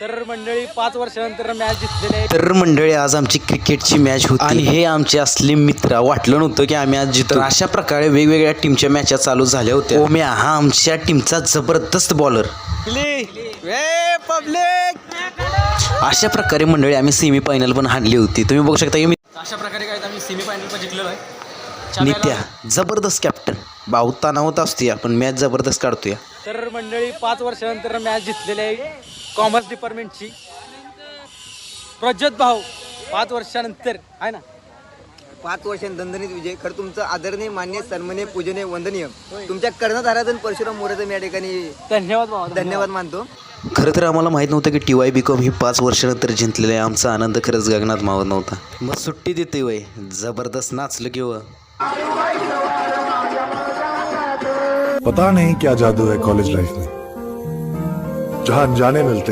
तर मंडळी 5 वर्षानंतर मॅच जिंकलेली आहे. तर मंडळी आज आमची क्रिकेटची मॅच होती आणि हे आमचे असले मित्र वाटलं नव्हतं की आम्ही आज जिंकतो. अशा प्रकारे वेगवेगळ्या टीमच्या मॅचा चालू झाल्या होत्या. ओम्या हा आमच्या टीमचा जबरदस्त बॉलर. अशा प्रकारे मंडळी आम्ही सेमी फायनल पण हाणली होती. तुम्ही बघू शकता की अशा प्रकारे काय आम्ही सेमीफायनल पण जिंकलेलो आहे. नित्या जबरदस्त कॅप्टन. भाऊ तणावत असतोय आपण मॅच जबरदस्त काढतोय. तर मंडळी 5 वर्षानंतर मॅच जिंकलेली आहे कॉमर्स डिपार्टमेंटची. प्रज्योत भाऊ 5 वर्षानंतर आहे ना. 5 वर्षांत दणदणीत विजय. खरं तुमचं आदरणीय मान्य सन्मान्य पूजनीय वंदनीय तुमच्या कर्णधारातून परशुराम मोरेचं मी या ठिकाणी धन्यवाद भाऊ. धन्यवाद मानतो. खरं तर आम्हाला माहीत नव्हतं की TY.BCom ही 5 वर्षानंतर जिंकलेलं आहे. आमचा आनंद खरंच गगनात मावत नव्हता. मग सुट्टी देते वय जबरदस्त नाचलं की व. पता नहीं क्या जादू है कॉलेज लाइफ में, जहां अनजाने मिलते